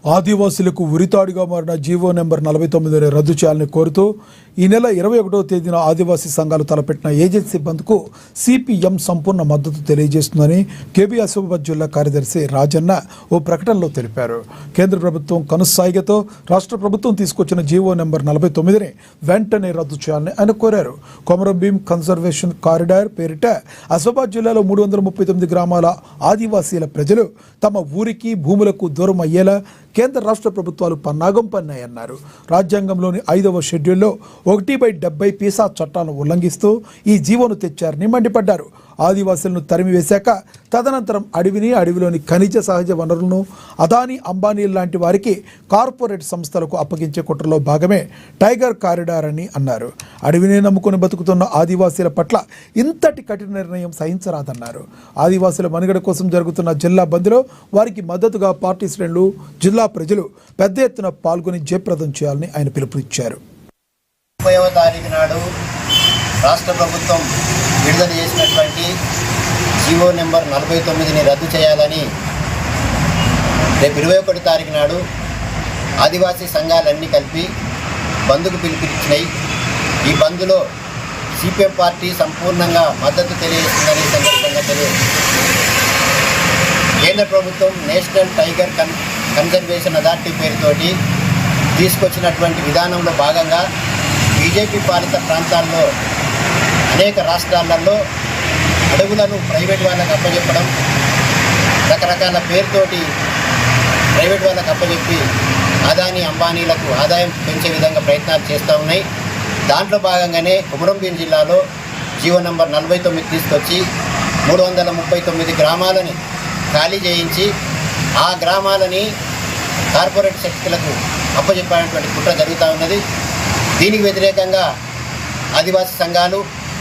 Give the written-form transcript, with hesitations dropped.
ఆదివాసీలకు ఉరితాడుగా మారిన GO number 49ని రద్దు చేయాలని కోరుతూ ఈ నెల 21వ తేదీన ఆదివాసీ సంఘాలు తలపెట్టిన ఏజెన్సీ బంద్కు సిపిఎం సంపూర్ణ మద్దతు తెలియజేస్తుందని కేబీ ఆసిఫాబాద్ జిల్లా కార్యదర్శి రాజన్న ఓ ప్రకటనలో తెలిపారు. కేంద్ర ప్రభుత్వం కనుసాయిగతో రాష్ట్ర ప్రభుత్వం తీసుకొచ్చిన జీవో నెంబర్ 49ని వెంటనే రద్దు చేయాలని ఆయన కోరారు. కొమరం భీం కన్జర్వేషన్ కారిడార్ పేరిట ఆసిఫాబాద్ జిల్లాలో 339 గ్రామాల ఆదివాసీల ప్రజలు తమ ఊరికి భూములకు దూరం అయ్యేలా కేంద్ర రాష్ట్ర ప్రభుత్వాలు పన్నాగం పన్నాయన్నారు. రాజ్యాంగంలోని 5వ షెడ్యూల్లో 1/70 పీసా చట్టాలను ఉల్లంఘిస్తూ ఈ జీవోను తెచ్చారని మండిపడ్డారు. ఆదివాసులను తరిమివేశాక తదనంతరం అడవిలోని ఖనిజ సహజ వనరులను అదానీ అంబానీ లాంటి వారికి కార్పొరేట్ సంస్థలకు అప్పగించే కుట్రలో భాగమే టైగర్ కారిడార్ అని అన్నారు. అడవిని నమ్ముకుని బతుకుతున్న ఆదివాసీల పట్ల ఇంతటి కఠిన నిర్ణయం సహించరాదన్నారు. ఆదివాసుల మనుగడ కోసం జరుగుతున్న జిల్లా బంద్లో వారికి మద్దతుగా పార్టీ శ్రేణులు, జిల్లా ప్రజలు పెద్ద ఎత్తున పాల్గొని జయప్రదం చేయాలని ఆయన పిలుపునిచ్చారు. 30వ తారీఖు నాడు రాష్ట్ర ప్రభుత్వం విడుదల చేసినటువంటి జీవో నెంబర్ 49ని రద్దు చేయాలని రేపు 21 తారీఖు నాడు ఆదివాసీ సంఘాలన్నీ కలిపి బంద్కు పిలుపునిచ్చినాయి. ఈ బంద్లో సిపిఎం పార్టీ సంపూర్ణంగా మద్దతు తెలియజేస్తుందని సందర్భంగా కేంద్ర ప్రభుత్వం నేషనల్ టైగర్ కన్జర్వేషన్ అథారిటీ పేరుతోటి తీసుకొచ్చినటువంటి విధానంలో భాగంగా బీజేపీ పాలిత ప్రాంతాల్లో అనేక రాష్ట్రాలలో అడవులను ప్రైవేట్ వాళ్ళకు అప్పచెప్పడం, రకరకాల పేరుతోటి ప్రైవేట్ వాళ్ళకు అప్పచెప్పి అదానీ అంబానీలకు ఆదాయం పెంచే విధంగా ప్రయత్నాలు చేస్తూ ఉన్నాయి. దాంట్లో భాగంగానే కొమరం భీం జిల్లాలో జీవో నంబర్ 49 తీసుకొచ్చి 339 గ్రామాలని ఖాళీ చేయించి ఆ గ్రామాలని కార్పొరేట్ శక్తులకు అప్పచెప్పాలనేటువంటి కుట్ర జరుగుతూ ఉన్నది. దీనికి వ్యతిరేకంగా ఆదివాసీ సంఘాలు